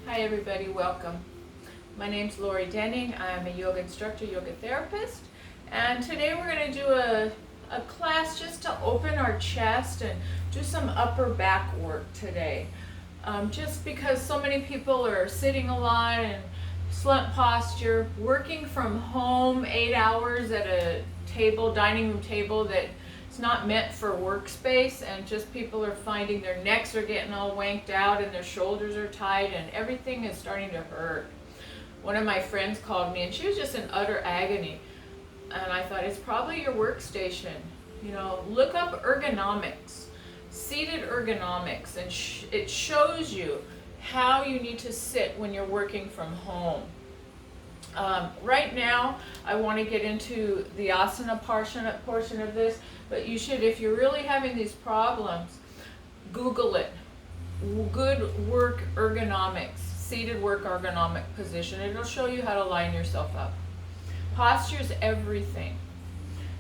Hi everybody, welcome. My name's Lori Denning. I'm a yoga instructor, yoga therapist, and today we're going to do a class just to open our chest and do some upper back work today. Just because so many people are sitting a lot and slumped posture, working from home 8 hours at a table, dining room table that it's not meant for workspace, and just people are finding their necks are getting all wanked out and their shoulders are tight and everything is starting to hurt. One of my friends called me and she was just in utter agony, and I thought it's probably your workstation. You know, look up ergonomics, seated ergonomics, and it shows you how you need to sit when you're working from home. Right now, I want to get into the asana portion of this, but you should, if you're really having these problems, Google it. Good work ergonomics, seated work ergonomic position. It'll show you how to line yourself up. Posture is everything.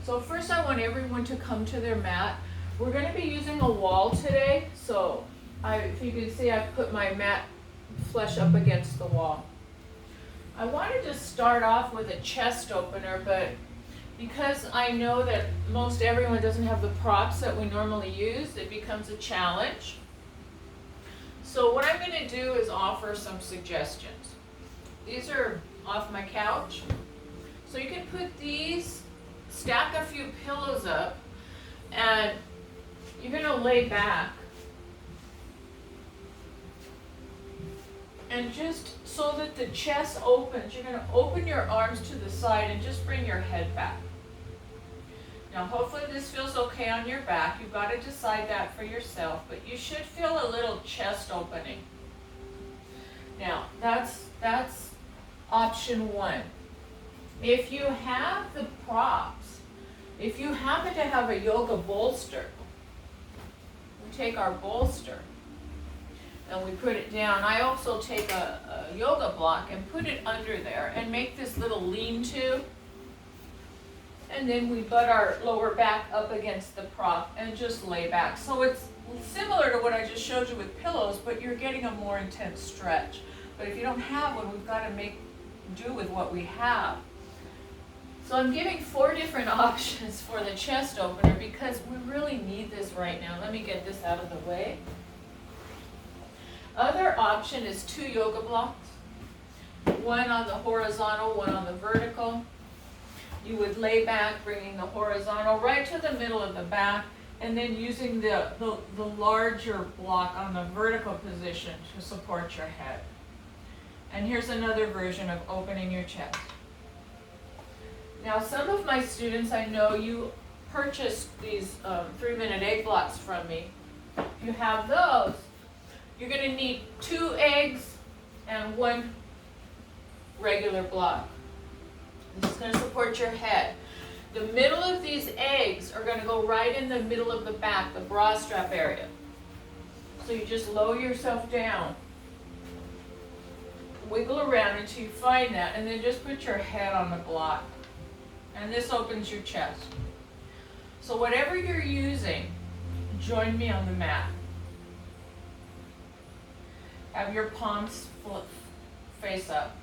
So first I want everyone to come to their mat. We're going to be using a wall today, so if you can see, I've put my mat flush up against the wall. I wanted to start off with a chest opener, but because I know that most everyone doesn't have the props that we normally use, it becomes a challenge. So what I'm going to do is offer some suggestions. These are off my couch. So you can put these, stack a few pillows up, and you're going to lay back. And just so that the chest opens, you're going to open your arms to the side and just bring your head back. Now hopefully this feels okay on your back. You've got to decide that for yourself, but you should feel a little chest opening. Now that's option one. If you have the props, if you happen to have a yoga bolster, we take our bolster and we put it down. I also take a yoga block and put it under there and make this little lean-to. And then we butt our lower back up against the prop and just lay back. So it's similar to what I just showed you with pillows, but you're getting a more intense stretch. But if you don't have one, we've got to make do with what we have. So I'm giving 4 different options for the chest opener because we really need this right now. Let me get this out of the way. Other option is 2 yoga blocks, one on the horizontal, one on the vertical. You would lay back, bringing the horizontal right to the middle of the back, and then using the larger block on the vertical position to support your head. And here's another version of opening your chest. Now some of my students, I know you purchased these 3-minute egg blocks from me. If you have those, you're going to need 2 eggs and 1 regular block. This is going to support your head. The middle of these eggs are going to go right in the middle of the back, the bra strap area. So you just lower yourself down, wiggle around until you find that, and then just put your head on the block. And this opens your chest. So whatever you're using, join me on the mat. Have your palms face up.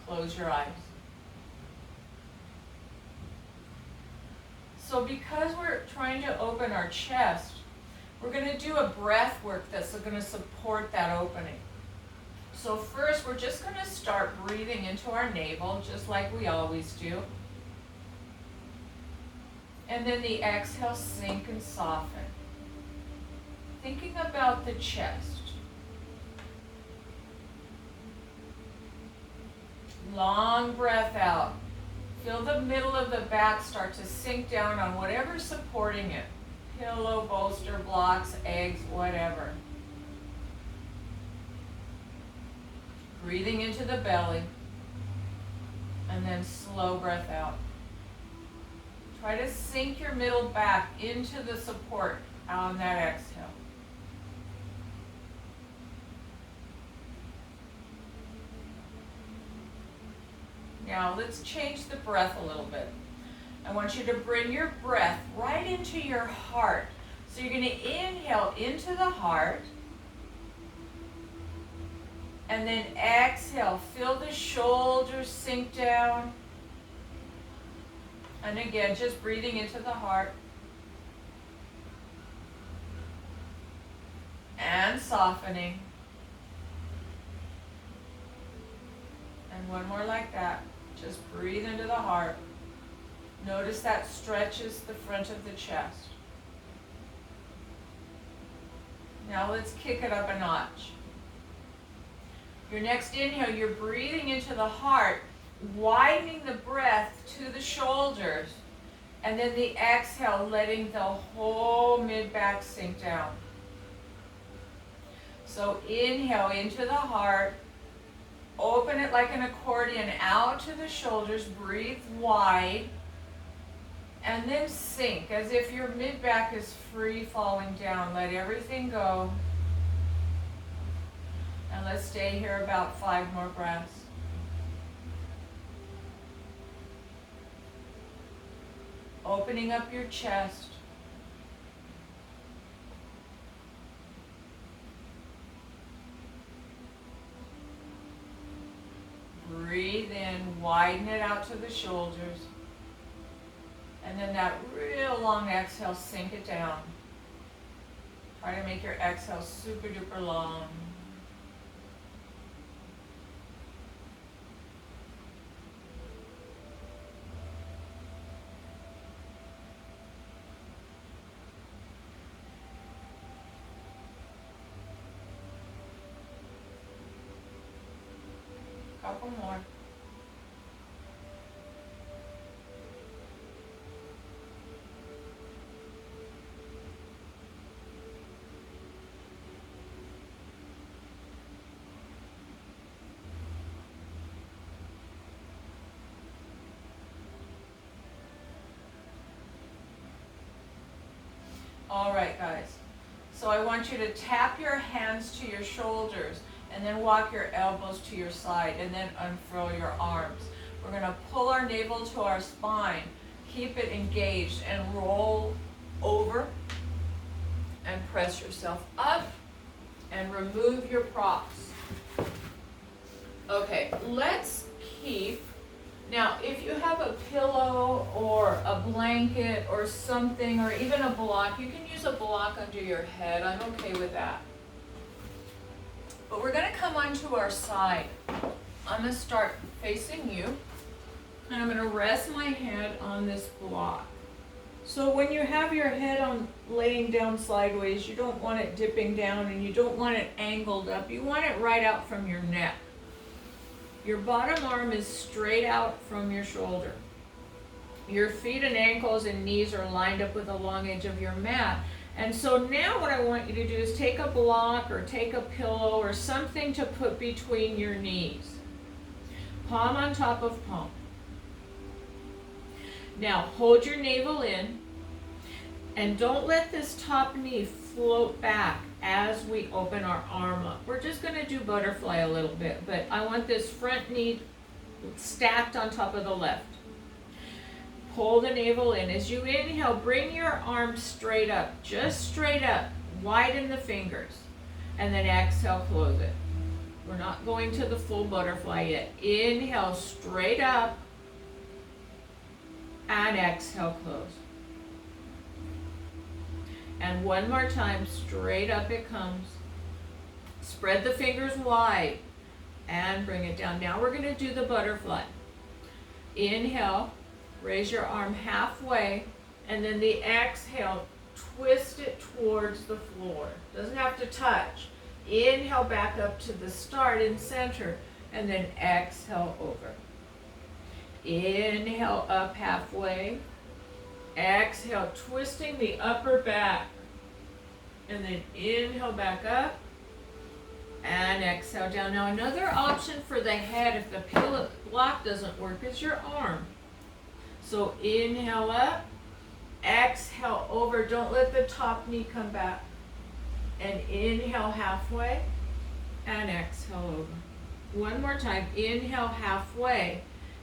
Close your eyes. So because we're trying to open our chest, we're going to do a breath work that's going to support that opening. So first, we're just going to start breathing into our navel, just like we always do. And then the exhale, sink and soften. Thinking about the chest. Long breath out. Feel the middle of the back start to sink down on whatever's supporting it. Pillow, bolster, blocks, eggs, whatever. Breathing into the belly. And then slow breath out. Try to sink your middle back into the support on that exhale. Now let's change the breath a little bit. I want you to bring your breath right into your heart. So you're going to inhale into the heart. And then exhale, feel the shoulders sink down. And again, just breathing into the heart. And softening. And one more like that. Just breathe into the heart. Notice that stretches the front of the chest. Now let's kick it up a notch. Your next inhale, you're breathing into the heart, widening the breath to the shoulders, and then the exhale, letting the whole mid-back sink down. So inhale into the heart, open it like an accordion out to the shoulders, breathe wide, and then sink as if your mid-back is free falling down. Let everything go. And let's stay here about 5 more breaths. Opening up your chest. Breathe in, widen it out to the shoulders. And then that real long exhale, sink it down. Try to make your exhale super duper long. Couple more. All right, guys. So I want you to tap your hands to your shoulders and then walk your elbows to your side and then unfurl your arms. We're going to pull our navel to our spine, keep it engaged, and roll over and press yourself up and remove your props. Okay, let's keep. Now, if you have a pillow or a blanket or something, or even a block, you can use a block under your head. I'm okay with that. But we're going to come onto our side. I'm going to start facing you, and I'm going to rest my head on this block. So when you have your head on laying down sideways, you don't want it dipping down and you don't want it angled up. You want it right out from your neck. Your bottom arm is straight out from your shoulder. Your feet and ankles and knees are lined up with the long edge of your mat. And so now what I want you to do is take a block or take a pillow or something to put between your knees. Palm on top of palm. Now hold your navel in and don't let this top knee float back as we open our arm up. We're just going to do butterfly a little bit, but I want this front knee stacked on top of the left. Pull the navel in. As you inhale, bring your arm straight up, just straight up. Widen the fingers, and then exhale, close it. We're not going to the full butterfly yet. Inhale, straight up, and exhale, close. And one more time, straight up it comes. Spread the fingers wide and bring it down. Now we're going to do the butterfly. Inhale, raise your arm halfway, and then the exhale, twist it towards the floor. Doesn't have to touch. Inhale back up to the start in center, and then exhale over. Inhale up halfway. Exhale, twisting the upper back. And then inhale back up. And exhale down. Now another option for the head, if the pillow block doesn't work, is your arm. So inhale up. Exhale over. Don't let the top knee come back. And inhale halfway. And exhale over. One more time. Inhale halfway.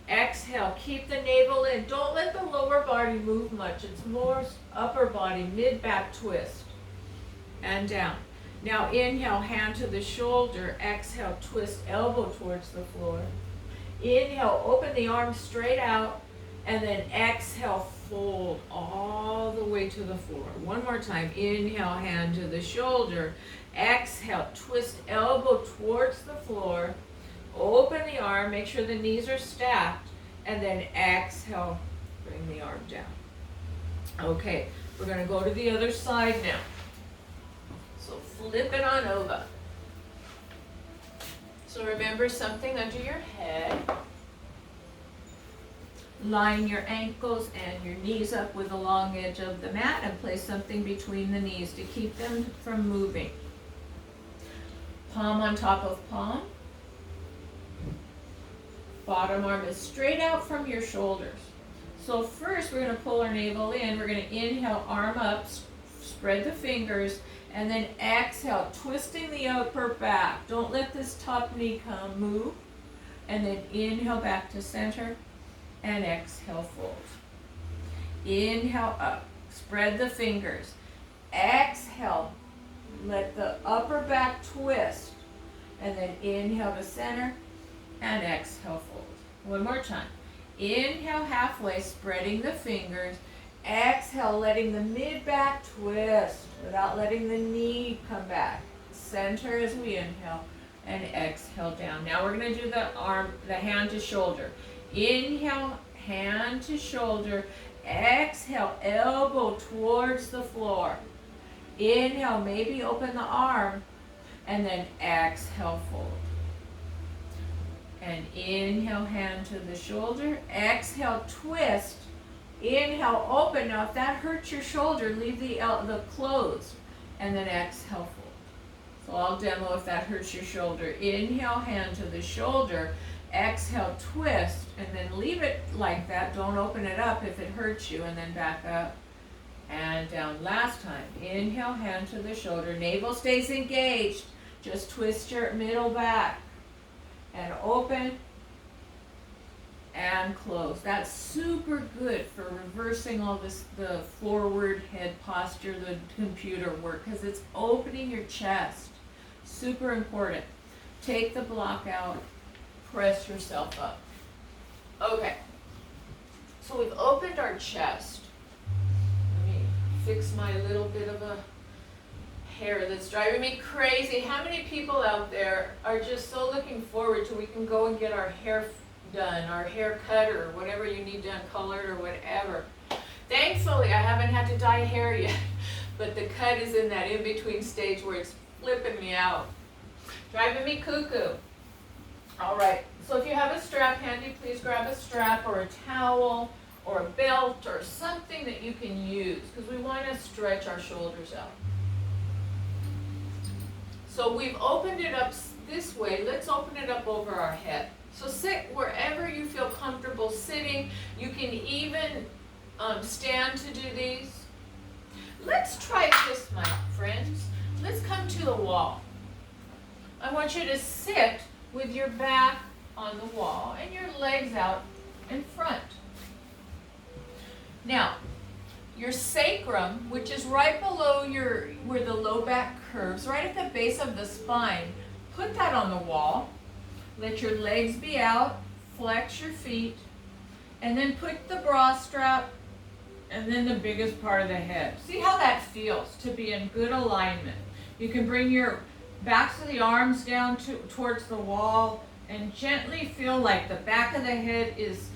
Exhale, keep the navel in. Don't let the lower body move much. It's more upper body, mid-back twist. And down. Now inhale, hand to the shoulder. Exhale, twist elbow towards the floor. Inhale, open the arms straight out. And then exhale, fold all the way to the floor. One more time. Inhale, hand to the shoulder. Exhale, twist elbow towards the floor. Open the arm, make sure the knees are stacked. And then exhale, bring the arm down. Okay, we're going to go to the other side now. So flip it on over. So remember something under your head. Line your ankles and your knees up with the long edge of the mat and place something between the knees to keep them from moving. Palm on top of palm. Bottom arm is straight out from your shoulders. So first we're going to pull our navel in. We're going to inhale, arm up, spread the fingers, and then exhale, twisting the upper back. Don't let this top knee move. And then inhale back to center. And exhale, fold. Inhale up, spread the fingers. Exhale, let the upper back twist. And then inhale to center, and exhale, fold. One more time. Inhale halfway, spreading the fingers. Exhale, letting the mid-back twist without letting the knee come back. Center as we inhale, and exhale down. Now we're going to do the hand to shoulder. Inhale, hand to shoulder. Exhale, elbow towards the floor. Inhale, maybe open the arm. And then exhale, fold. And inhale, hand to the shoulder. Exhale, twist. Inhale, open. Now if that hurts your shoulder, leave the closed. And then exhale, fold. So I'll demo if that hurts your shoulder. Inhale, hand to the shoulder. Exhale, twist, and then leave it like that. Don't open it up if it hurts you, and then back up and down. Last time. Inhale, hand to the shoulder. Navel stays engaged. Just twist your middle back and open and close. That's super good for reversing all the forward head posture, the computer work, because it's opening your chest. Super important. Take the block out. Press yourself up. Okay, so we've opened our chest. Let me fix my little bit of a hair that's driving me crazy. How many people out there are just so looking forward to we can go and get our hair done, our hair cut, or whatever you need done, colored or whatever. Thankfully, I haven't had to dye hair yet, but the cut is in that in-between stage where it's flipping me out. Driving me cuckoo. All right, so if you have a strap handy, please grab a strap or a towel or a belt or something that you can use, because we want to stretch our shoulders out. So we've opened it up this way. Let's open it up over our head. So sit wherever you feel comfortable sitting. You can even stand to do these. Let's try this, my friends. Let's come to the wall. I want you to sit with your back on the wall and your legs out in front. Now, your sacrum, which is right below where the low back curves, right at the base of the spine, put that on the wall. Let your legs be out, flex your feet, and then put the bra strap and then the biggest part of the head. See how that feels to be in good alignment. You can bring your backs of the arms down towards the wall and gently feel like the back of the head is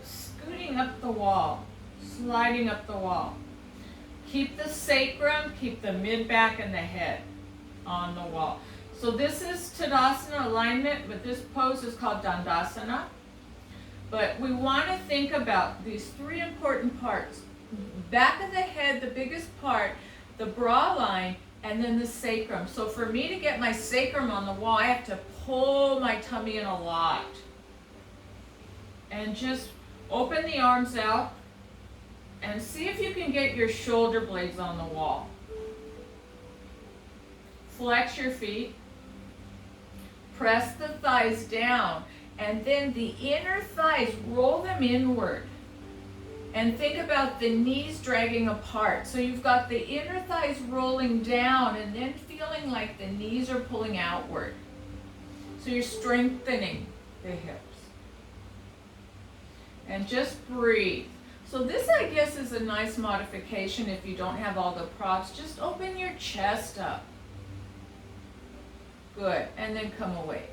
scooting up the wall, sliding up the wall. Keep the sacrum, keep the mid-back and the head on the wall. So this is Tadasana alignment, but this pose is called Dandasana. But we want to think about these three important parts. Back of the head, the biggest part, the bra line, and then the sacrum. So for me to get my sacrum on the wall, I have to pull my tummy in a lot. And just open the arms out and see if you can get your shoulder blades on the wall. Flex your feet. Press the thighs down. And then the inner thighs, roll them inward. And think about the knees dragging apart. So you've got the inner thighs rolling down and then feeling like the knees are pulling outward. So you're strengthening the hips. And just breathe. So this, I guess, is a nice modification if you don't have all the props. Just open your chest up. Good. And then come away.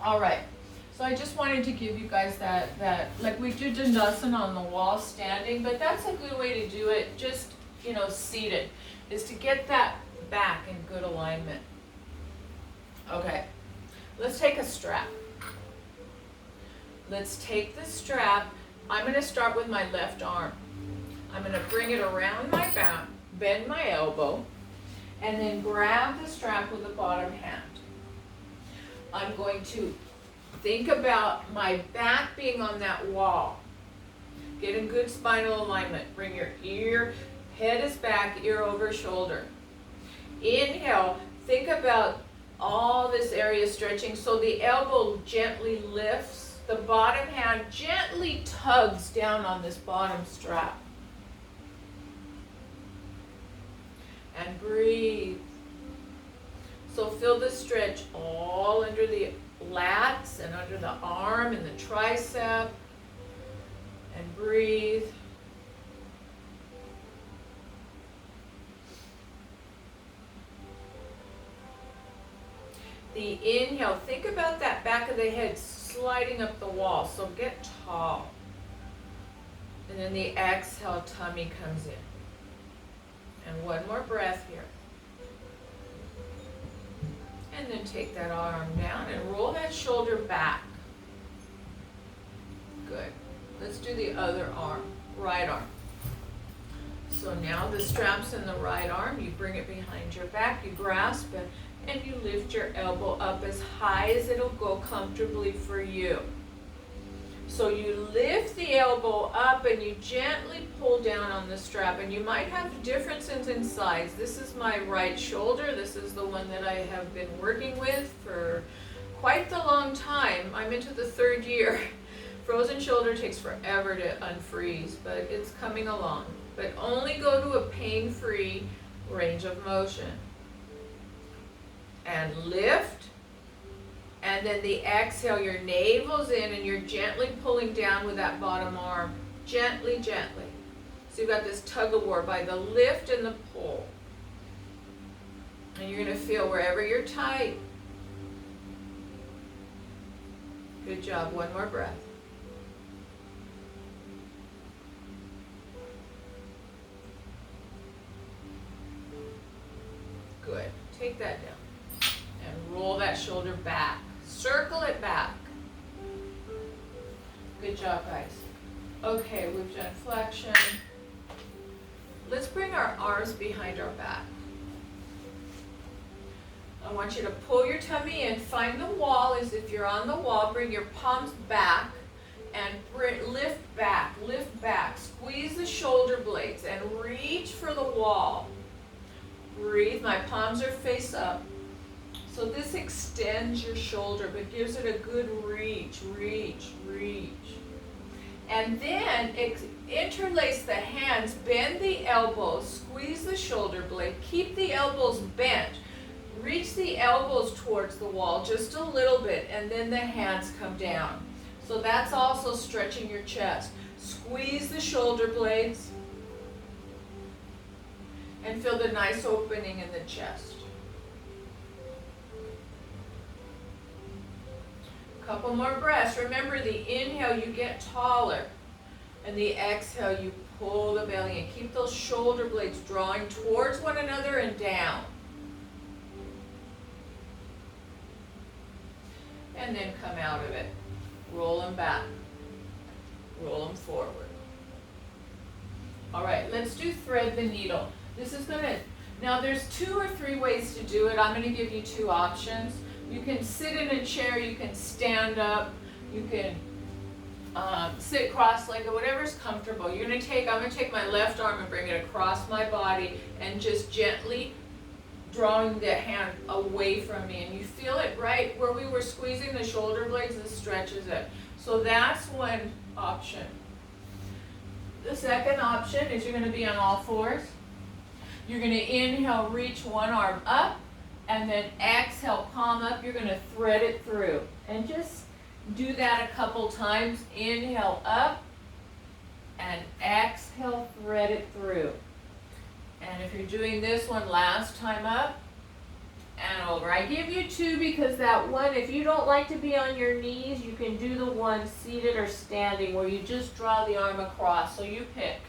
All right. So I just wanted to give you guys that like we do Dandasana on the wall standing, but that's a good way to do it, just, seated, is to get that back in good alignment. Okay. Let's take a strap. Let's take the strap. I'm going to start with my left arm. I'm going to bring it around my back, bend my elbow, and then grab the strap with the bottom hand. I'm going to think about my back being on that wall. Get in good spinal alignment. Bring your head is back, ear over shoulder. Inhale, think about all this area stretching so the elbow gently lifts. The bottom hand gently tugs down on this bottom strap. And breathe. So feel the stretch all under the lats and under the arm and the tricep. And breathe. The inhale, think about that back of the head sliding up the wall, so get tall. And then the exhale, tummy comes in. And one more breath here. And then take that arm down and roll that shoulder back. Good. Let's do the other arm, right arm. So now the strap's in the right arm, you bring it behind your back, you grasp it, and you lift your elbow up as high as it'll go comfortably for you. So you lift the elbow up and you gently pull down on the strap, and you might have differences in size. This is my right shoulder. This is the one that I have been working with for quite the long time. I'm into the 3rd year. Frozen shoulder takes forever to unfreeze, but it's coming along. But only go to a pain-free range of motion. And lift, and then the exhale, your navel's in and you're gently pulling down with that bottom arm, gently, gently. So you've got this tug of war by the lift and the pull. And you're going to feel wherever you're tight. Good job, one more breath. Good, take that down. And roll that shoulder back. Circle it back. Good job, guys. Okay, we've done flexion. Let's bring our arms behind our back. I want you to pull your tummy in. Find the wall as if you're on the wall. Bring your palms back and lift back, lift back. Squeeze the shoulder blades and reach for the wall. Breathe. My palms are face up. So this extends your shoulder, but gives it a good reach, reach, reach. And then interlace the hands, bend the elbows, squeeze the shoulder blade, keep the elbows bent. Reach the elbows towards the wall just a little bit, and then the hands come down. So that's also stretching your chest. Squeeze the shoulder blades and feel the nice opening in the chest. Couple more breaths. Remember, the inhale, you get taller, and the exhale, you pull the belly in. Keep those shoulder blades drawing towards one another and down. And then come out of it. Roll them back. Roll them forward. All right, let's do thread the needle. This is going to, now there's 2 or 3 ways to do it. I'm going to give you 2 options. You can sit in a chair, you can stand up, you can sit cross-legged, whatever's comfortable. I'm going to take my left arm and bring it across my body and just gently drawing the hand away from me. And you feel it right where we were squeezing the shoulder blades, this stretches it. So that's one option. The second option is you're going to be on all fours. You're going to inhale, reach one arm up, and then exhale, palm up. You're going to thread it through. And just do that a couple times. Inhale up, and exhale, thread it through. And if you're doing this one last time up and over. I give you two because that one, if you don't like to be on your knees, you can do the one seated or standing where you just draw the arm across. So you pick.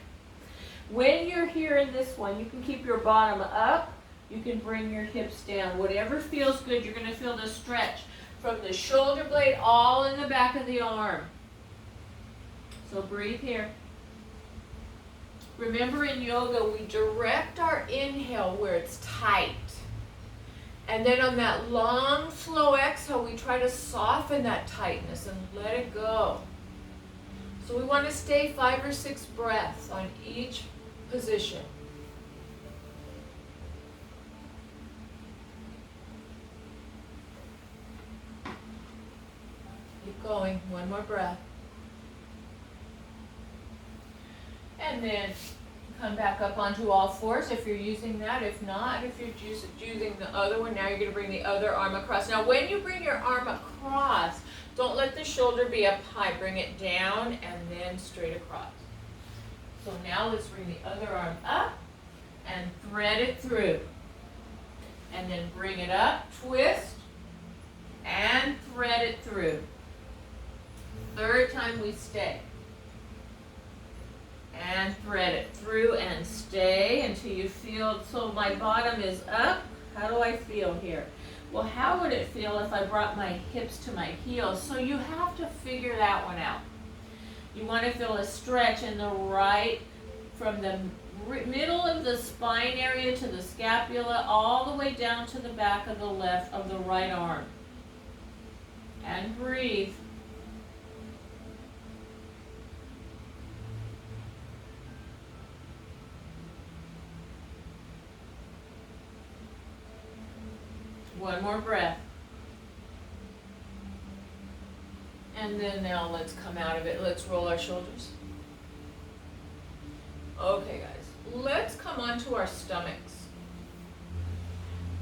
When you're here in this one, you can keep your bottom up. You can bring your hips down. Whatever feels good, you're going to feel the stretch from the shoulder blade all in the back of the arm. So breathe here. Remember, in yoga, we direct our inhale where it's tight. And then on that long, slow exhale, we try to soften that tightness and let it go. So we want to stay 5 or 6 breaths on each position. Keep going. One more breath. And then come back up onto all fours if you're using that. If not, if you're using the other one, now you're going to bring the other arm across. Now when you bring your arm across, don't let the shoulder be up high. Bring it down and then straight across. So now let's bring the other arm up and thread it through. And then bring it up, twist, and thread it through. Third time we stay. And thread it through and stay until you feel, so my bottom is up. How do I feel here? Well, how would it feel if I brought my hips to my heels? So you have to figure that one out. You want to feel a stretch in the right, from the middle of the spine area to the scapula, all the way down to the back of the left of the right arm. And breathe. One more breath. And then now let's come out of it. Let's roll our shoulders. Okay, guys. Let's come onto our stomachs.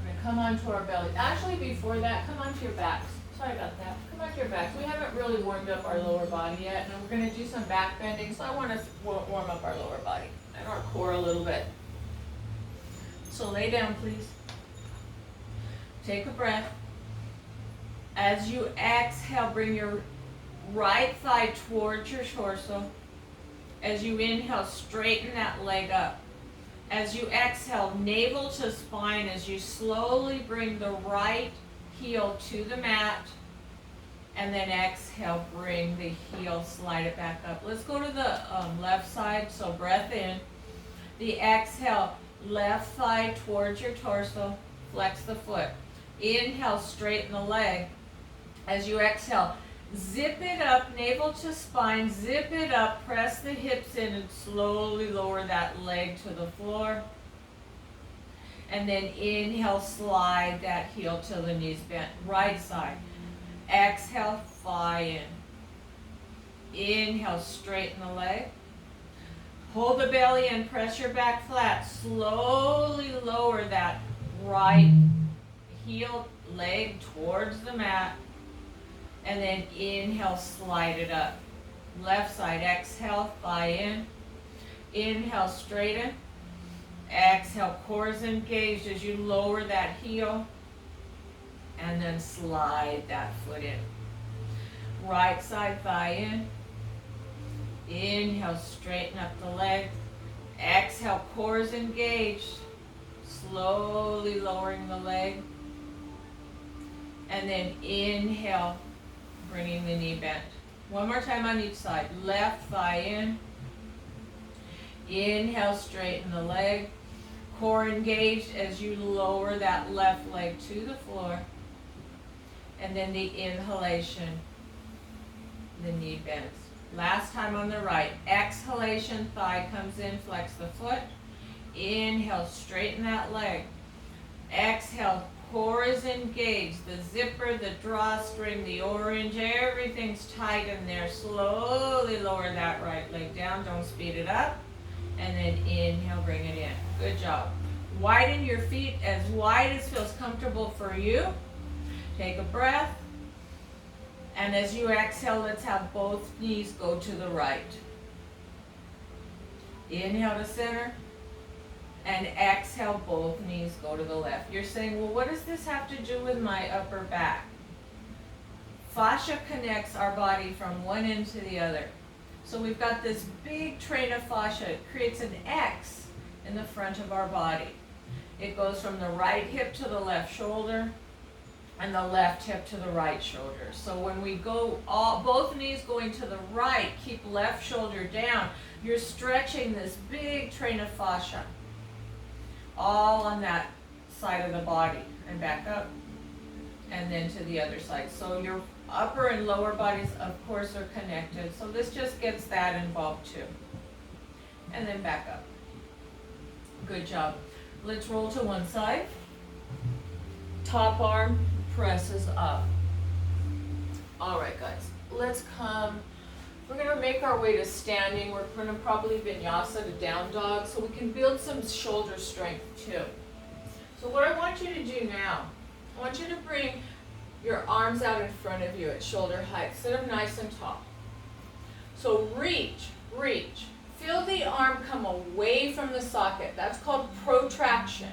We're going to come onto our belly. Actually, before that, come onto your backs. Sorry about that. Come onto your backs. We haven't really warmed up our lower body yet, and we're going to do some back bending, so I want to warm up our lower body and our core a little bit. So lay down, please. Take a breath. As you exhale, bring your right thigh towards your torso. As you inhale, straighten that leg up. As you exhale, navel to spine, as you slowly bring the right heel to the mat. And then exhale, bring the heel, slide it back up. Let's go to the left side, so breath in. The exhale, left thigh towards your torso, flex the foot. Inhale, straighten the leg. As you exhale, zip it up, navel to spine, zip it up, press the hips in and slowly lower that leg to the floor. And then inhale, slide that heel till the knees bent. Right side. Exhale, fly in. Inhale, straighten the leg. Hold the belly in, press your back flat. Slowly lower that right heel, leg towards the mat, and then inhale, slide it up. Left side, exhale, thigh in. Inhale, straighten. Exhale, core is engaged as you lower that heel, and then slide that foot in. Right side, thigh in. Inhale, straighten up the leg. Exhale, core is engaged. Slowly lowering the leg. And then inhale, bringing the knee bent. One more time on each side. Left thigh in. Inhale, straighten the leg. Core engaged as you lower that left leg to the floor. And then the inhalation, the knee bends. Last time on the right. Exhalation, thigh comes in, flex the foot. Inhale, straighten that leg. Exhale, core is engaged. The zipper, the drawstring, the orange, everything's tight in there. Slowly lower that right leg down. Don't speed it up. And then inhale, bring it in. Good job. Widen your feet as wide as feels comfortable for you. Take a breath. And as you exhale, let's have both knees go to the right. Inhale to center. And exhale, both knees go to the left. You're saying, well, what does this have to do with my upper back? Fascia connects our body from one end to the other. So we've got this big train of fascia. It creates an X in the front of our body. It goes from the right hip to the left shoulder and the left hip to the right shoulder. So when we go, both knees going to the right, keep left shoulder down, you're stretching this big train of fascia all on that side of the body. And back up and then to the other side. So your upper and lower bodies, of course, are connected. So this just gets that involved too. And then back up. Good job. Let's roll to one side. Top arm presses up. All right, guys. Let's come. We're going to make our way to standing. We're going to probably vinyasa to down dog so we can build some shoulder strength too. So what I want you to do now, I want you to bring your arms out in front of you at shoulder height. Sit them nice and tall. So reach, reach. Feel the arm come away from the socket. That's called protraction.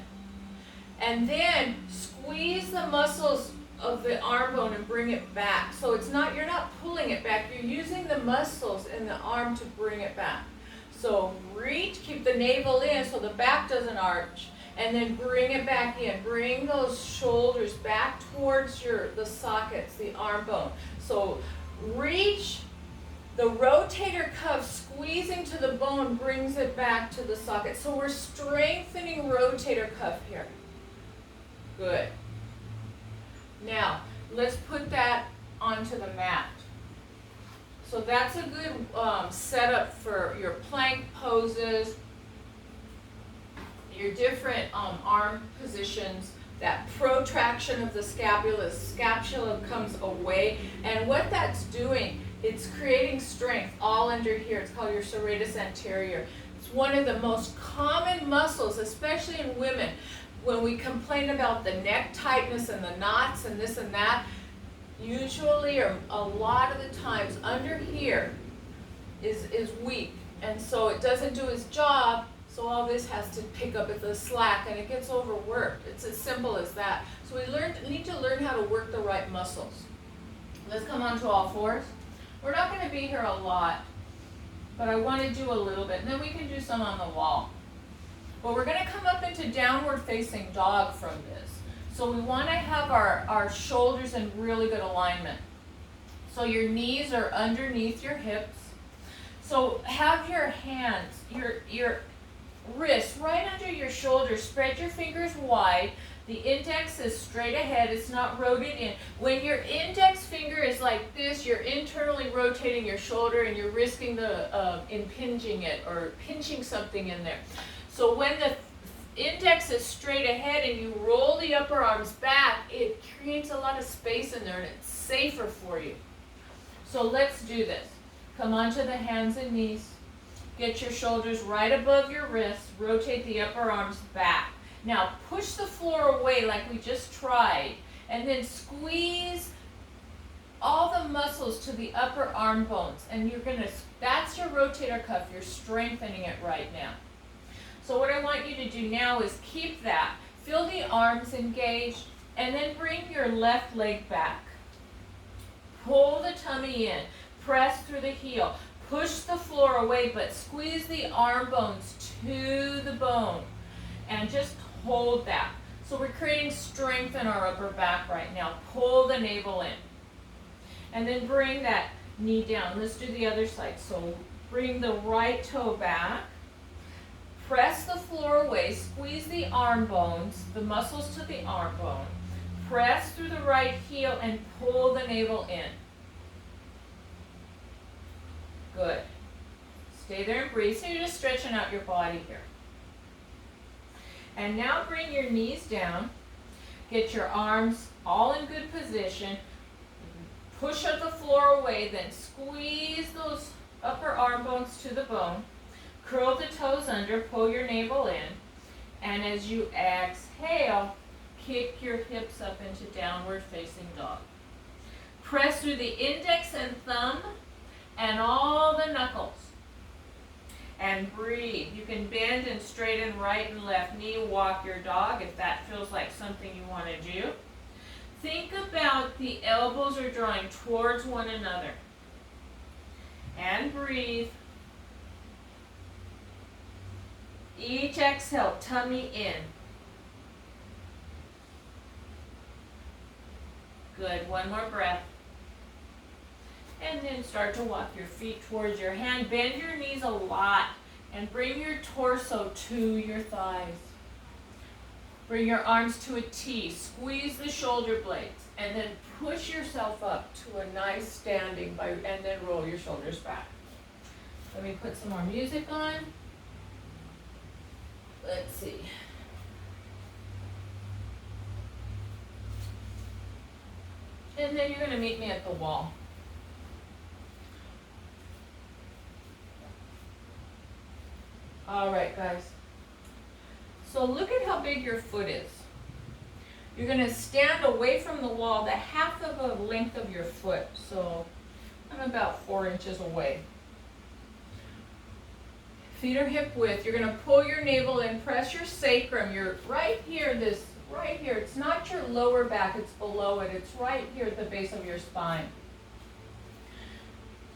And then squeeze the muscles of the arm bone and bring it back. So it's not, you're not pulling it back. You're using the muscles in the arm to bring it back. So reach, keep the navel in so the back doesn't arch. And then bring it back in. Bring those shoulders back towards the sockets, the arm bone. So reach, the rotator cuff squeezing to the bone brings it back to the socket. So we're strengthening rotator cuff here. Good. Now, let's put that onto the mat. So that's a good setup for your plank poses, your different arm positions, that protraction of the scapula comes away. And what that's doing, it's creating strength all under here. It's called your serratus anterior. It's one of the most common muscles, especially in women. When we complain about the neck tightness and the knots and this and that, usually or a lot of the times under here is weak. And so it doesn't do its job. So all this has to pick up at the slack and it gets overworked. It's as simple as that. So we need to learn how to work the right muscles. Let's come on to all fours. We're not going to be here a lot, but I want to do a little bit. And then we can do some on the wall. But we're going to come up into downward facing dog from this. So we want to have our shoulders in really good alignment. So your knees are underneath your hips. So have your hands, your wrists right under your shoulders. Spread your fingers wide. The index is straight ahead. It's not rotated in. When your index finger is like this, you're internally rotating your shoulder and you're risking the impinging it or pinching something in there. So when the index is straight ahead and you roll the upper arms back, it creates a lot of space in there and it's safer for you. So let's do this. Come onto the hands and knees. Get your shoulders right above your wrists. Rotate the upper arms back. Now push the floor away like we just tried. And then squeeze all the muscles to the upper arm bones. And that's your rotator cuff. You're strengthening it right now. So what I want you to do now is keep that. Feel the arms engaged. And then bring your left leg back. Pull the tummy in. Press through the heel. Push the floor away, but squeeze the arm bones to the bone. And just hold that. So we're creating strength in our upper back right now. Pull the navel in. And then bring that knee down. Let's do the other side. So bring the right toe back. Press the floor away. Squeeze the arm bones, the muscles to the arm bone. Press through the right heel and pull the navel in. Good. Stay there and breathe. So you're just stretching out your body here. And now bring your knees down. Get your arms all in good position. Push the floor away, then squeeze those upper arm bones to the bone. Curl the toes under, pull your navel in. And as you exhale, kick your hips up into downward facing dog. Press through the index and thumb and all the knuckles. And breathe. You can bend and straighten right and left knee, walk your dog if that feels like something you want to do. Think about the elbows are drawing towards one another. And breathe. Each exhale, tummy in. Good, one more breath. And then start to walk your feet towards your hand. Bend your knees a lot and bring your torso to your thighs. Bring your arms to a T. Squeeze the shoulder blades and then push yourself up to a nice standing and then roll your shoulders back. Let me put some more music on. Let's see. And then you're going to meet me at the wall. All right, guys. So look at how big your foot is. You're going to stand away from the wall the half of the length of your foot. So I'm about 4 inches away. Feet are hip width. You're going to pull your navel in, press your sacrum. You're right here, right here. It's not your lower back, it's below it. It's right here at the base of your spine.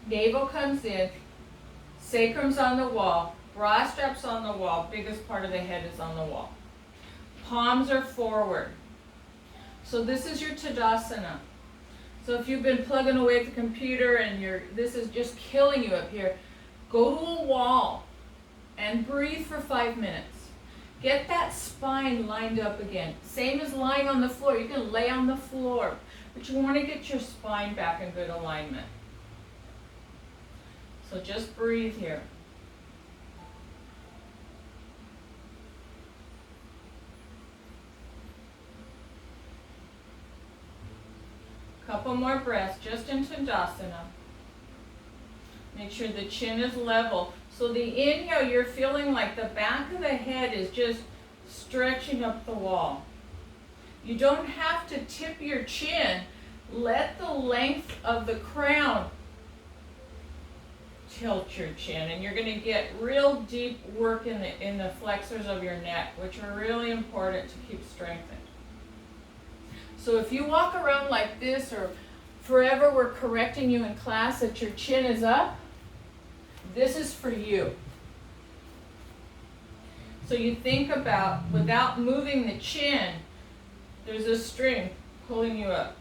Navel comes in, sacrum's on the wall, bra strap's on the wall, biggest part of the head is on the wall. Palms are forward. So this is your Tadasana. So if you've been plugging away at the computer and this is just killing you up here, go to a wall and breathe for 5 minutes. Get that spine lined up again. Same as lying on the floor. You can lay on the floor, but you want to get your spine back in good alignment. So just breathe here. Couple more breaths just in Tadasana. Make sure the chin is level. So the inhale, you're feeling like the back of the head is just stretching up the wall. You don't have to tip your chin. Let the length of the crown tilt your chin, and you're going to get real deep work in the flexors of your neck, which are really important to keep strengthened. So if you walk around like this, or forever we're correcting you in class that your chin is up, this is for you. So you think about, without moving the chin, there's a string pulling you up.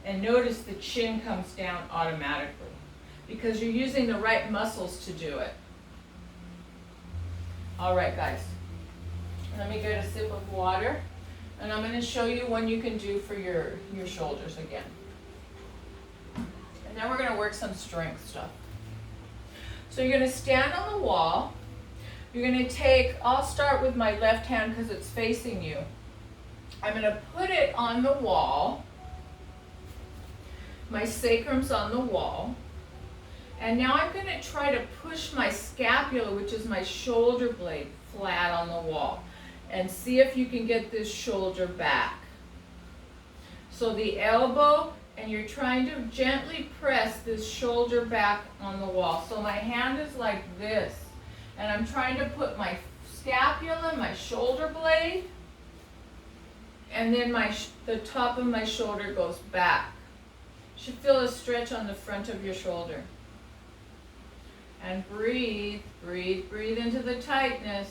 And notice the chin comes down automatically because you're using the right muscles to do it. All right, guys. Let me get a sip of water, and I'm going to show you what you can do for your shoulders again. And then we're going to work some strength stuff. So you're going to stand on the wall. You're going to take, I'll start with my left hand because it's facing you. I'm going to put it on the wall. My sacrum's on the wall. And now I'm going to try to push my scapula, which is my shoulder blade, flat on the wall. And see if you can get this shoulder back. So the elbow, and you're trying to gently press this shoulder back on the wall. So my hand is like this. And I'm trying to put my scapula, my shoulder blade, and then the top of my shoulder goes back. You should feel a stretch on the front of your shoulder. And breathe, breathe, breathe into the tightness.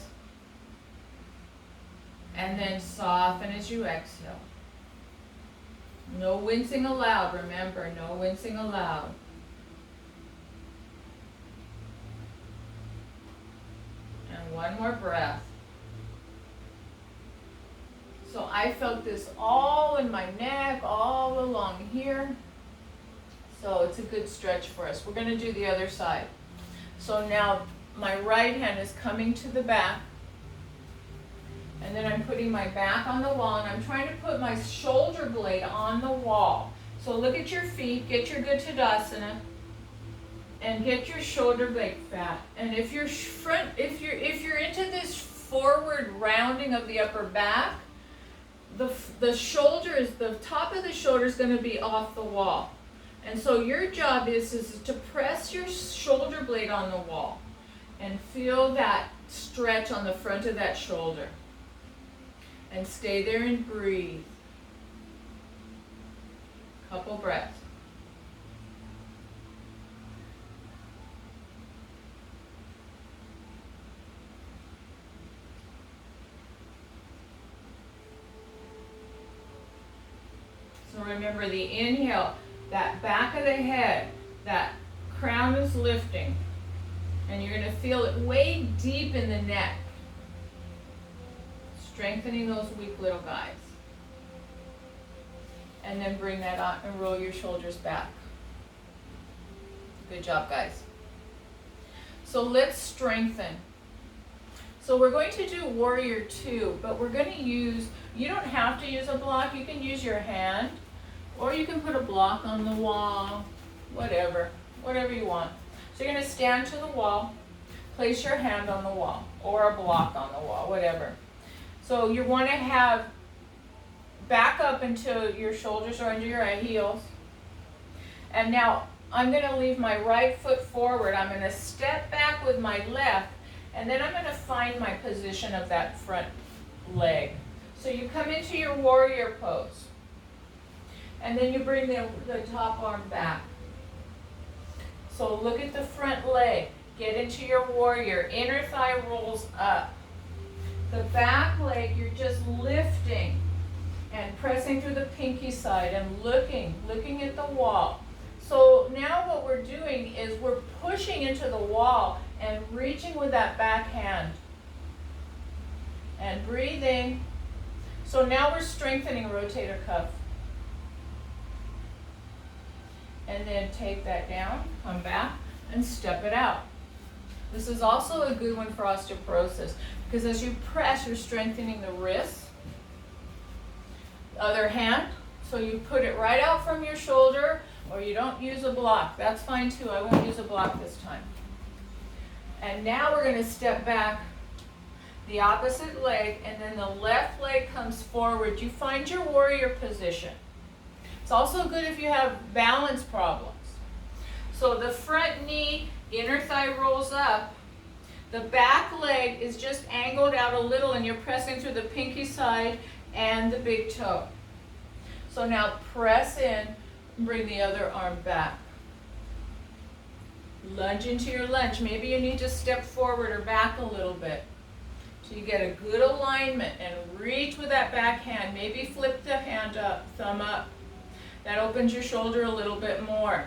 And then soften as you exhale. No wincing allowed, remember, no wincing allowed. And one more breath. So I felt this all in my neck, all along here. So it's a good stretch for us. We're going to do the other side. So now my right hand is coming to the back. And then I'm putting my back on the wall, and I'm trying to put my shoulder blade on the wall. So look at your feet, get your good Tadasana, and get your shoulder blade fat. And if you're into this forward rounding of the upper back, the shoulder is, the top of the shoulder is going to be off the wall. And so your job is to press your shoulder blade on the wall and feel that stretch on the front of that shoulder. And stay there and breathe. Couple breaths. So remember the inhale, that back of the head, that crown is lifting. And you're going to feel it way deep in the neck. Strengthening those weak little guys. And then bring that on and roll your shoulders back. Good job, guys. So let's strengthen. So we're going to do warrior 2, but we're going to use, you don't have to use a block, you can use your hand, or you can put a block on the wall, whatever you want. So you're going to stand to the wall, place your hand on the wall, or a block on the wall, whatever. So you want to have back up until your shoulders are under your heels. And now I'm going to leave my right foot forward. I'm going to step back with my left, and then I'm going to find my position of that front leg. So you come into your warrior pose. And then you bring the top arm back. So look at the front leg. Get into your warrior. Inner thigh rolls up. The back leg, you're just lifting and pressing through the pinky side and looking at the wall. So now what we're doing is we're pushing into the wall and reaching with that back hand. And breathing. So now we're strengthening rotator cuff. And then take that down, come back, and step it out. This is also a good one for osteoporosis, because as you press, you're strengthening the wrists. Other hand, so you put it right out from your shoulder, or you don't use a block. That's fine too. I won't use a block this time. And now we're going to step back the opposite leg, and then the left leg comes forward. You find your warrior position. It's also good if you have balance problems. So the front knee, inner thigh rolls up. The back leg is just angled out a little, and you're pressing through the pinky side and the big toe. So now press in and bring the other arm back. Lunge into your lunge. Maybe you need to step forward or back a little bit. So you get a good alignment and reach with that back hand. Maybe flip the hand up, thumb up. That opens your shoulder a little bit more.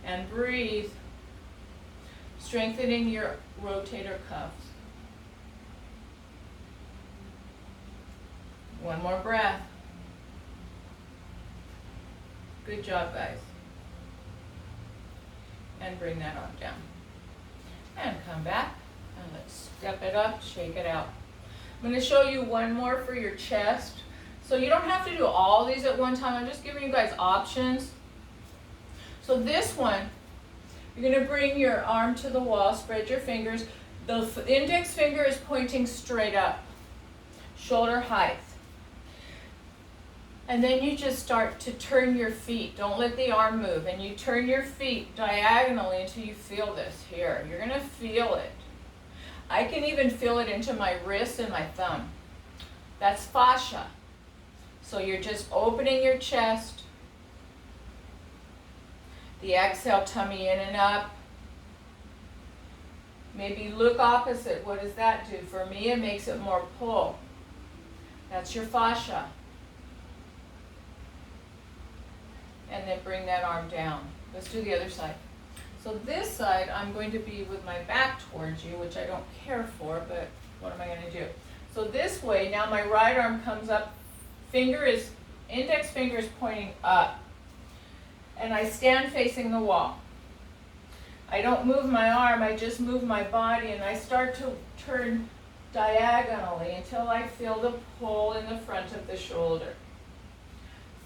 And breathe, strengthening your rotator cuffs. One more breath. Good job, guys. And bring that arm down. And come back, and let's step it up, shake it out. I'm going to show you one more for your chest. So you don't have to do all these at one time. I'm just giving you guys options. So this one, you're going to bring your arm to the wall, spread your fingers. The index finger is pointing straight up, shoulder height. And then you just start to turn your feet. Don't let the arm move. And you turn your feet diagonally until you feel this here. You're going to feel it. I can even feel it into my wrist and my thumb. That's fascia. So you're just opening your chest. The exhale, tummy in and up. Maybe look opposite. What does that do? For me, it makes it more pull. That's your fascia. And then bring that arm down. Let's do the other side. So this side, I'm going to be with my back towards you, which I don't care for, but what am I going to do? So this way, now my right arm comes up, index finger is pointing up. And I stand facing the wall. I don't move my arm, I just move my body, and I start to turn diagonally until I feel the pull in the front of the shoulder.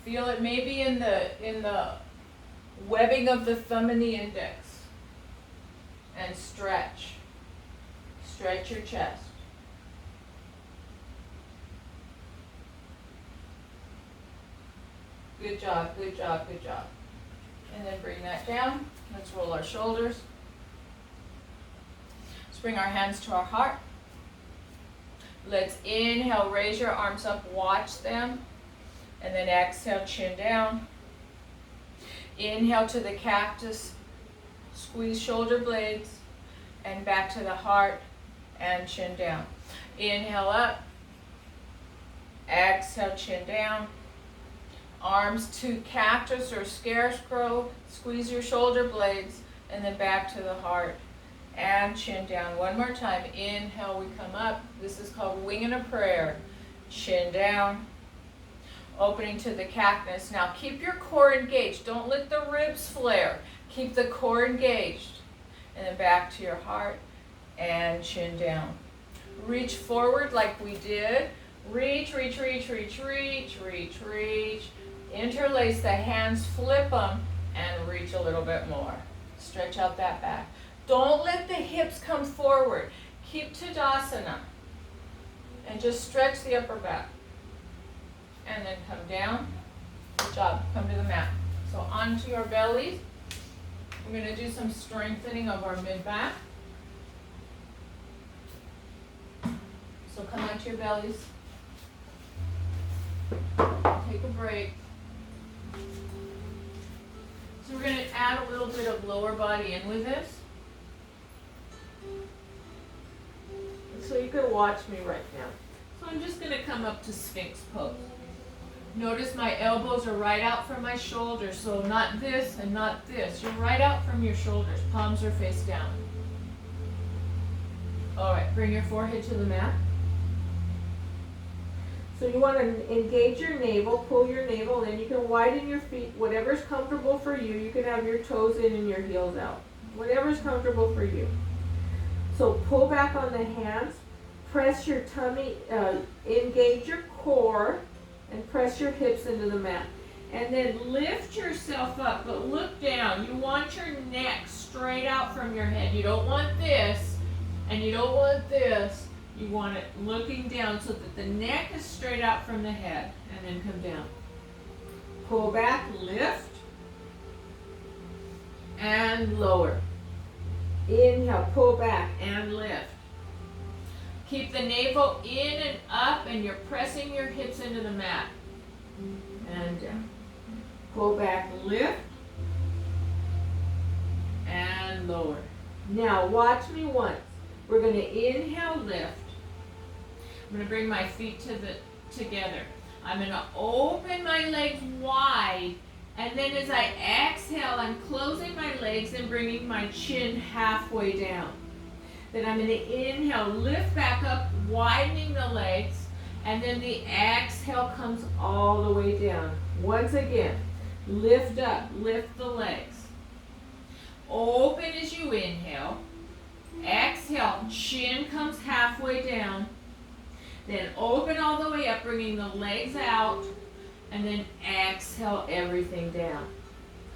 Feel it maybe in the webbing of the thumb and the index. And stretch. Stretch your chest. Good job, good job, good job. And then bring that down. Let's roll our shoulders. Let's bring our hands to our heart. Let's inhale, raise your arms up, watch them. And then exhale, chin down. Inhale to the cactus, squeeze shoulder blades, and back to the heart, and chin down. Inhale up, exhale, chin down. Arms to cactus or scarecrow, squeeze your shoulder blades, and then back to the heart, and chin down. One more time, inhale, we come up. This is called winging a prayer. Chin down, opening to the cactus. Now keep your core engaged. Don't let the ribs flare. Keep the core engaged. And then back to your heart, and chin down. Reach forward like we did. Reach, reach, reach, reach, reach, reach, reach. Interlace the hands, flip them, and reach a little bit more. Stretch out that back. Don't let the hips come forward. Keep Tadasana. And just stretch the upper back. And then come down. Good job. Come to the mat. So onto your bellies. We're going to do some strengthening of our mid-back. So come onto your bellies. Take a break. So we're going to add a little bit of lower body in with this. So you can watch me right now. So I'm just going to come up to Sphinx pose. Notice my elbows are right out from my shoulders, so not this and not this. You're right out from your shoulders. Palms are face down. All right, bring your forehead to the mat. So you want to engage your navel, pull your navel in. You can widen your feet, whatever's comfortable for you. You can have your toes in and your heels out. Whatever's comfortable for you. So pull back on the hands, press your tummy, engage your core, and press your hips into the mat. And then lift yourself up, but look down. You want your neck straight out from your head. You don't want this, and you don't want this. You want it looking down so that the neck is straight out from the head, and then come down. Pull back, lift, and lower. Inhale, pull back, and lift. Keep the navel in and up, and you're pressing your hips into the mat. And down. Pull back, lift, and lower. Now watch me once. We're going to inhale, lift. I'm going to bring my feet together. I'm going to open my legs wide, and then as I exhale, I'm closing my legs and bringing my chin halfway down. Then I'm going to inhale, lift back up, widening the legs, and then the exhale comes all the way down. Once again, lift up, lift the legs. Open as you inhale. Exhale, chin comes halfway down. Then open all the way up, bringing the legs out, and then exhale everything down.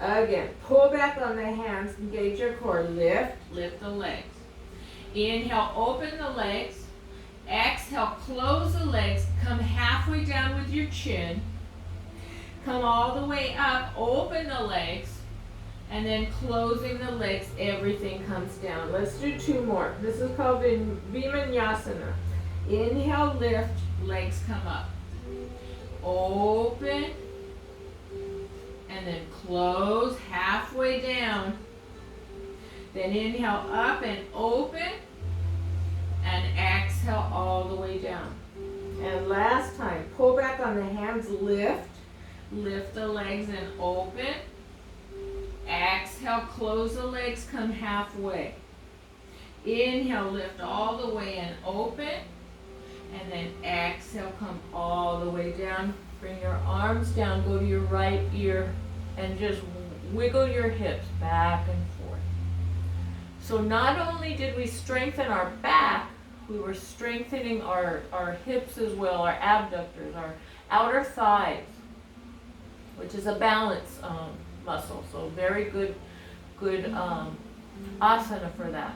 Again, pull back on the hands, engage your core, lift the legs. Inhale, open the legs. Exhale, close the legs, come halfway down with your chin. Come all the way up, open the legs, and then closing the legs, everything comes down. Let's do two more. This is called Vimanyasana. Inhale, lift, legs come up. Open, and then close halfway down. Then inhale up and open, and exhale all the way down. And last time, pull back on the hands, lift the legs and open. Exhale, close the legs, come halfway. Inhale, lift all the way and open. And then exhale, come all the way down. Bring your arms down, go to your right ear, and just wiggle your hips back and forth. So not only did we strengthen our back, We were strengthening our hips as well, our abductors, our outer thighs, which is a balance muscle. So very good asana for that.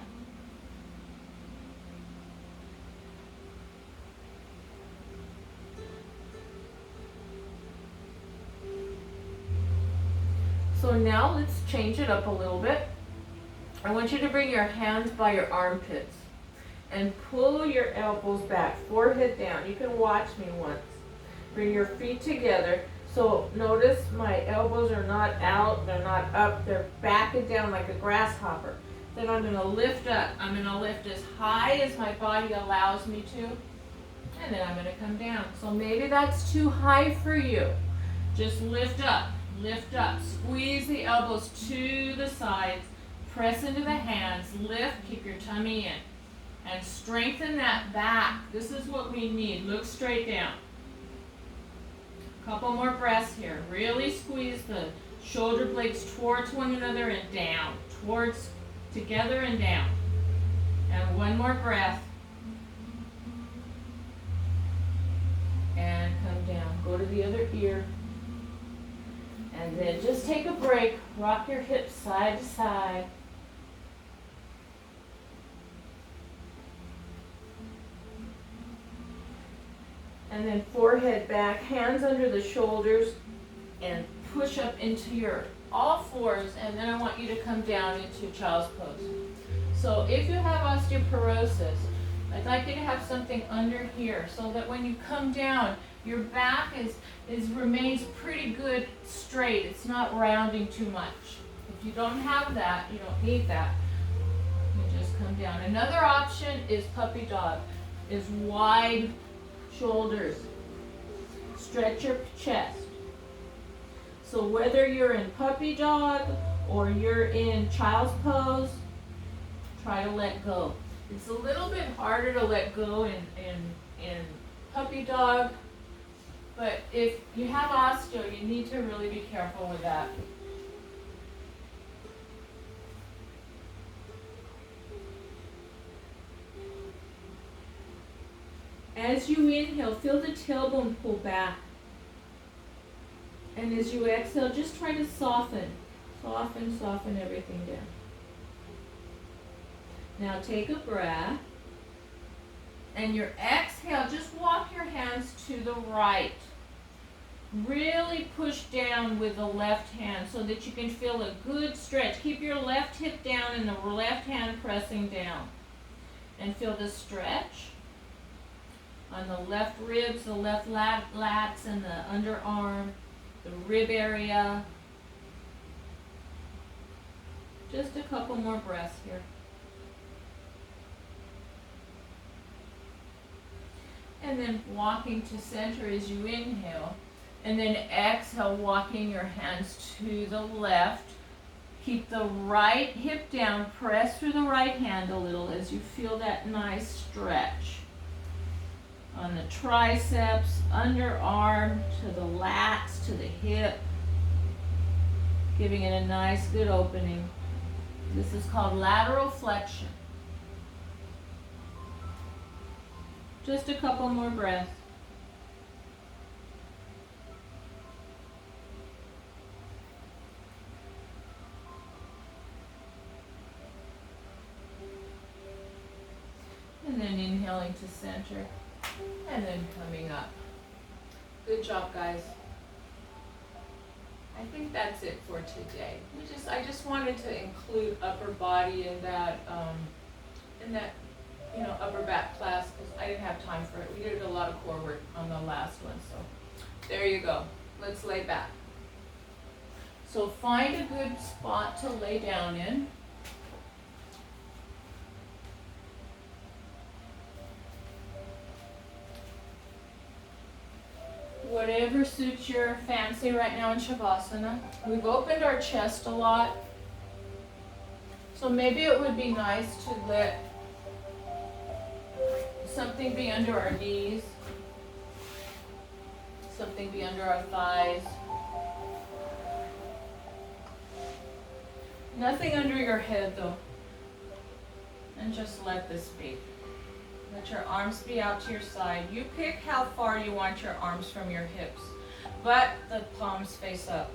So now let's change it up a little bit. I want you to bring your hands by your armpits and pull your elbows back, forehead down. You can watch me once. Bring your feet together. So notice my elbows are not out, they're not up, they're back and down like a grasshopper. Then I'm going to lift up. I'm going to lift as high as my body allows me to, and then I'm going to come down. So maybe that's too high for you. Just lift up, squeeze the elbows to the sides, press into the hands, lift, keep your tummy in, and strengthen that back. This is what we need. Look straight down. Couple more breaths here. Really squeeze the shoulder blades towards one another and down, towards, together and down. And one more breath. And come down. Go to the other ear. And then just take a break. Rock your hips side to side. And then forehead back, hands under the shoulders, and push up into your all fours, and then I want you to come down into child's pose. So if you have osteoporosis, I'd like you to have something under here so that when you come down, your back remains pretty good straight. It's not rounding too much. If you don't have that, you don't need that. You just come down. Another option is puppy dog, is wide shoulders. Stretch your chest. So whether you're in puppy dog or you're in child's pose, try to let go. It's a little bit harder to let go in puppy dog, but if you have osteo, you need to really be careful with that. As you inhale, feel the tailbone pull back. And as you exhale, just try to soften everything down. Now take a breath. And your exhale, just walk your hands to the right. Really push down with the left hand so that you can feel a good stretch. Keep your left hip down and the left hand pressing down. And feel the stretch on the left ribs, the left lats, and the underarm, the rib area. Just a couple more breaths here. And then walking to center as you inhale. And then exhale, walking your hands to the left. Keep the right hip down. Press through the right hand a little as you feel that nice stretch on the triceps, underarm, to the lats, to the hip. Giving it a nice, good opening. This is called lateral flexion. Just a couple more breaths. And then inhaling to center, and then coming up. Good job, guys. I think that's it for today. I just wanted to include upper body in that upper back class because I didn't have time for it. We did a lot of core work on the last one, so there you go. Let's lay back. So find a good spot to lay down in. Whatever suits your fancy right now in Shavasana. We've opened our chest a lot, so maybe it would be nice to let something be under our knees, something be under our thighs. Nothing under your head though. And just let this be. Let your arms be out to your side. You pick how far you want your arms from your hips, but the palms face up.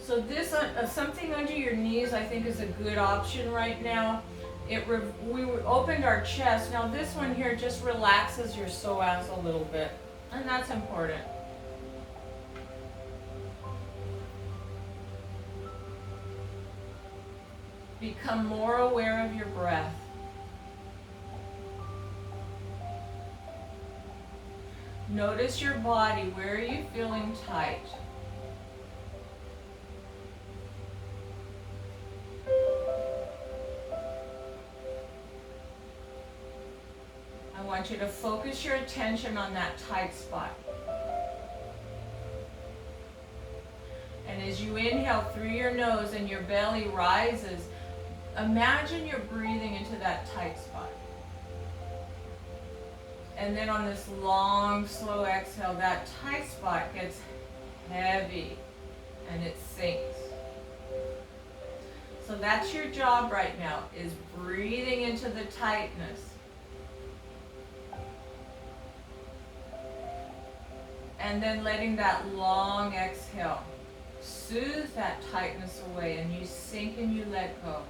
So this, something under your knees, I think is a good option right now. We opened our chest. Now this one here just relaxes your psoas a little bit, and that's important. Become more aware of your breath. Notice your body. Where are you feeling tight? I want you to focus your attention on that tight spot. And as you inhale through your nose and your belly rises, imagine you're breathing into that tight spot. And then on this long, slow exhale, that tight spot gets heavy and it sinks. So that's your job right now, is breathing into the tightness. And then letting that long exhale soothe that tightness away, and you sink and you let go.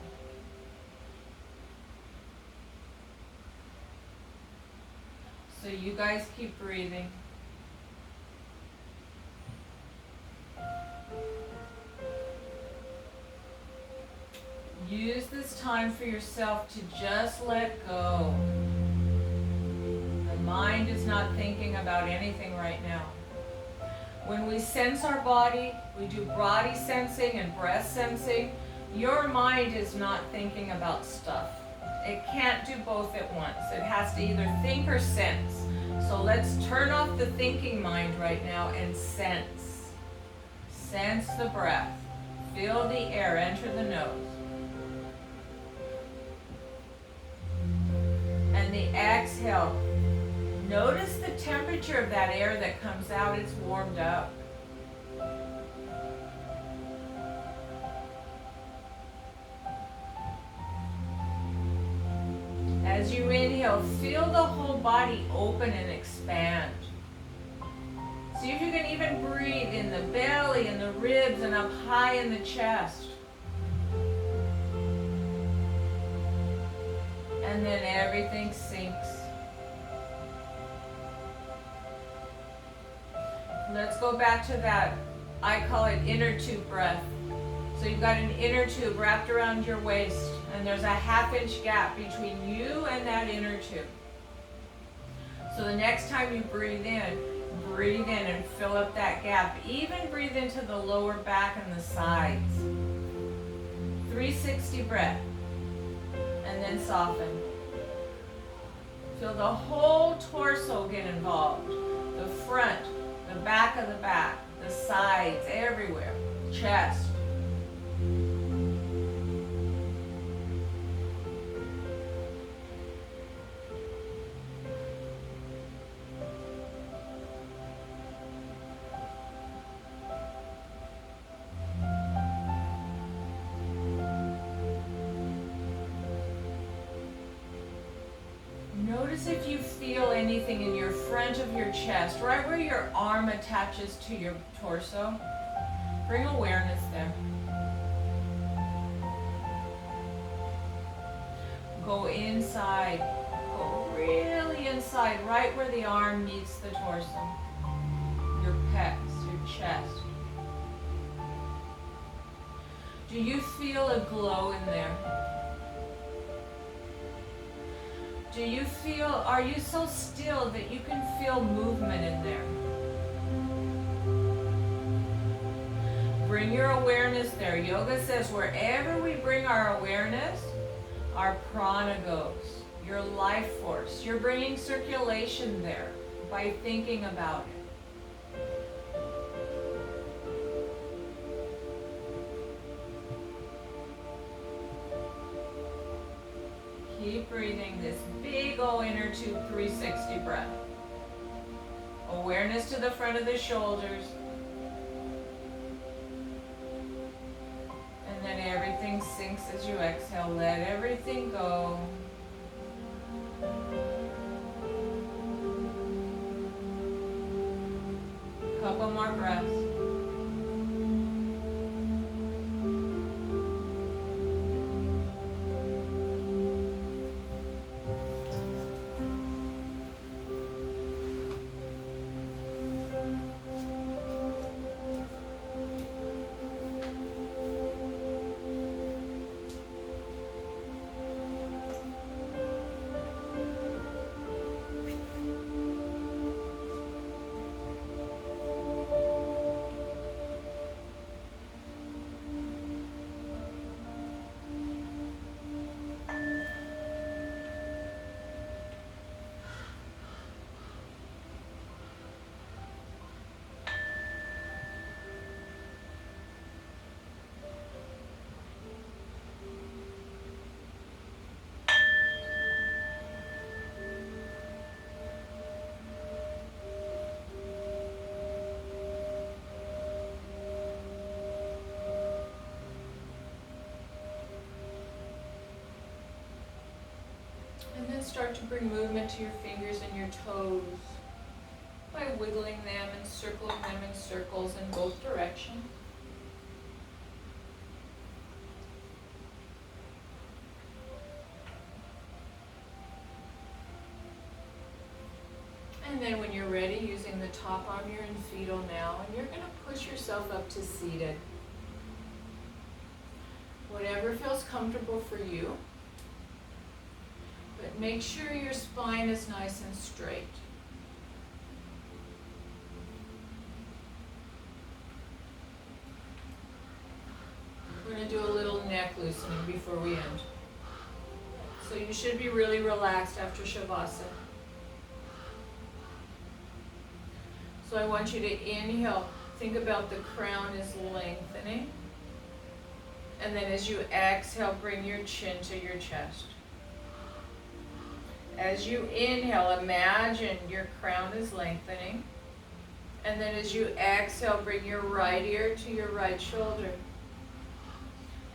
So you guys keep breathing. Use this time for yourself to just let go. The mind is not thinking about anything right now. When we sense our body, we do body sensing and breath sensing. Your mind is not thinking about stuff. It can't do both at once. It has to either think or sense. So let's turn off the thinking mind right now and sense. Sense the breath. Feel the air enter the nose. And the exhale. Notice the temperature of that air that comes out. It's warmed up. As you inhale, feel the whole body open and expand. See if you can even breathe in the belly and the ribs and up high in the chest. And then everything sinks. Let's go back to that, I call it inner tube breath. So you've got an inner tube wrapped around your waist, and there's a half-inch gap between you and that inner tube. So the next time you breathe in and fill up that gap. Even breathe into the lower back and the sides. 360 breath. And then soften. Feel the whole torso get involved. The front, the back of the back, the sides, everywhere. Chest. Notice if you feel anything in your front of your chest, right where your arm attaches to your torso. Bring awareness there. Go inside. Go really inside, right where the arm meets the torso. Your pecs, your chest. Do you feel a glow in there? Do you feel, are you so still that you can feel movement in there? Bring your awareness there. Yoga says wherever we bring our awareness, our prana goes, your life force. You're bringing circulation there by thinking about it. Keep breathing this big old inner tube 360 breath. Awareness to the front of the shoulders. And then everything everything sinks as you exhale. Let everything go. Couple more breaths. And then start to bring movement to your fingers and your toes by wiggling them and circling them in circles in both directions. And then when you're ready, using the top arm, you're in fetal now, and you're going to push yourself up to seated. Whatever feels comfortable for you. But make sure your spine is nice and straight. We're going to do a little neck loosening before we end. So you should be really relaxed after Shavasana. So I want you to inhale. Think about the crown is lengthening. And then as you exhale, bring your chin to your chest. As you inhale, imagine your crown is lengthening. And then as you exhale, bring your right ear to your right shoulder.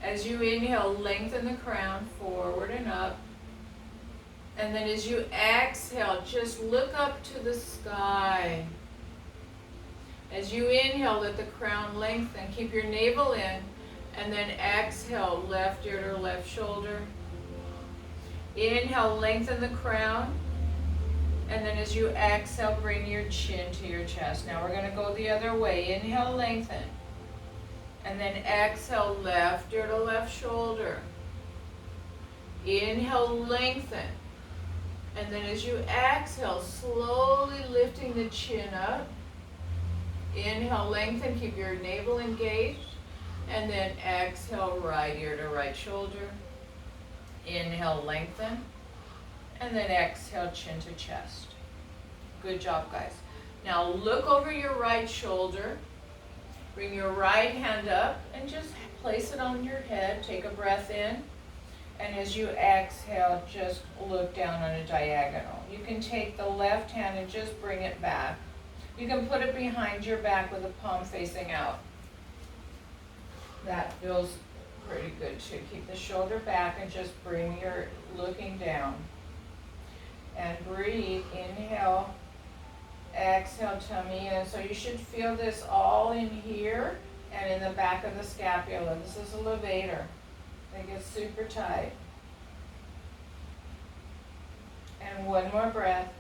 As you inhale, lengthen the crown forward and up. And then as you exhale, just look up to the sky. As you inhale, let the crown lengthen. Keep your navel in. And then exhale, left ear to left shoulder. Inhale, lengthen the crown. And then as you exhale, bring your chin to your chest. Now we're going to go the other way. Inhale, lengthen. And then exhale, left ear to left shoulder. Inhale, lengthen. And then as you exhale, slowly lifting the chin up. Inhale, lengthen, keep your navel engaged. And then exhale, right ear to right shoulder. Inhale, lengthen. And then exhale, chin to chest. Good job, guys. Now look over your right shoulder. Bring your right hand up and just place it on your head. Take a breath in. And as you exhale, just look down on a diagonal. You can take the left hand and just bring it back. You can put it behind your back with the palm facing out. That feels pretty good too. Keep the shoulder back and just bring your looking down. And breathe. Inhale. Exhale, tummy in. So you should feel this all in here and in the back of the scapula. This is a levator. It gets super tight. And one more breath.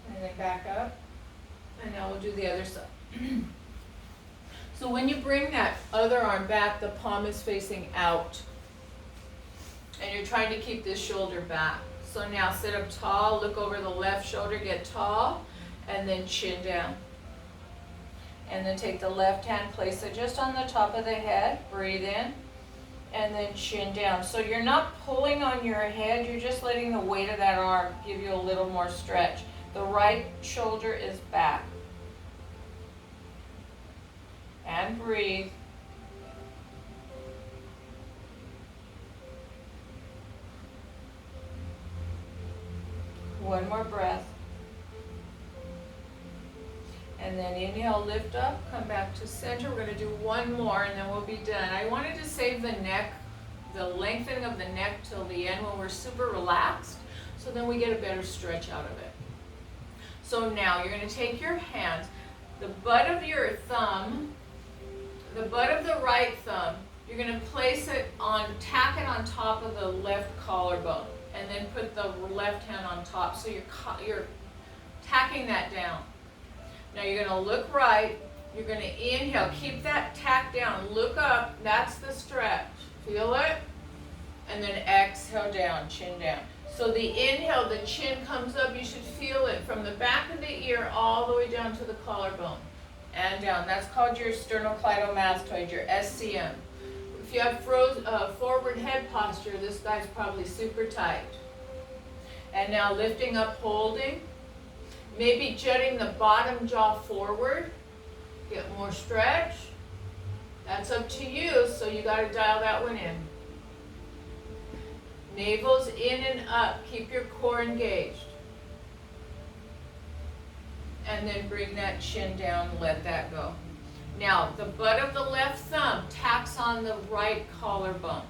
And then back up. And now we'll do the other side. So when you bring that other arm back, the palm is facing out. And you're trying to keep this shoulder back. So now sit up tall, look over the left shoulder, get tall, and then chin down. And then take the left hand, place it just on the top of the head, breathe in, and then chin down. So you're not pulling on your head, you're just letting the weight of that arm give you a little more stretch. The right shoulder is back. And breathe. One more breath. And then inhale, lift up, come back to center. We're gonna do one more and then we'll be done. I wanted to save the neck, the lengthening of the neck till the end when we're super relaxed, so then we get a better stretch out of it. So now you're gonna take your hands, the butt of your thumb, the butt of the right thumb, you're gonna place it on, tack it on top of the left collarbone, and then put the left hand on top, so you're tacking that down. Now you're gonna look right, you're gonna inhale, keep that tack down, look up, that's the stretch, feel it? And then exhale down, chin down. So the inhale, the chin comes up, you should feel it from the back of the ear all the way down to the collarbone and down. That's called your sternocleidomastoid, your SCM. If you have forward head posture, this guy's probably super tight. And now lifting up, holding. Maybe jutting the bottom jaw forward, get more stretch. That's up to you, so you gotta dial that one in. Navel's in and up, keep your core engaged. And then bring that chin down, let that go. Now, the butt of the left thumb tacks on the right collarbone.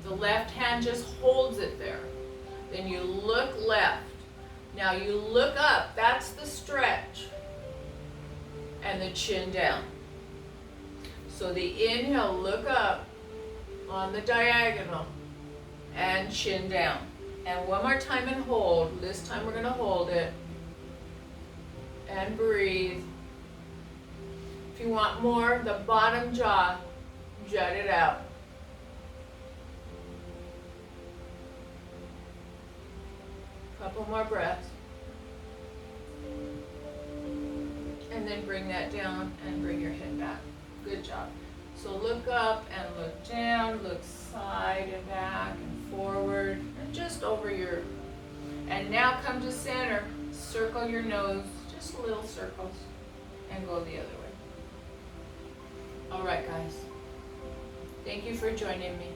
The left hand just holds it there. Then you look left. Now you look up, that's the stretch, and the chin down. So the inhale, look up on the diagonal, and chin down. And one more time and hold. This time we're gonna hold it. And breathe. If you want more, the bottom jaw, jut it out. Couple more breaths. And then bring that down and bring your head back. Good job. So look up and look down, look side and back and forward, and just over your, and now come to center, circle your nose, just little circles, and go the other way. All right, guys. Thank you for joining me.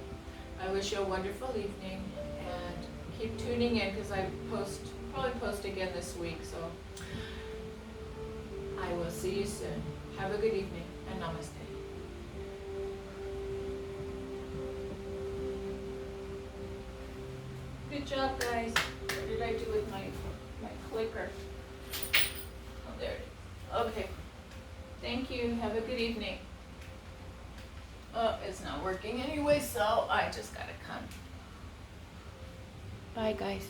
I wish you a wonderful evening, and keep tuning in because I probably post again this week, so I will see you soon. Have a good evening, and namaste. Good job, guys. What did I do with my clicker? Oh, there it is. Okay. Thank you. Have a good evening. Oh, it's not working anyway, so I just gotta come. Bye, guys.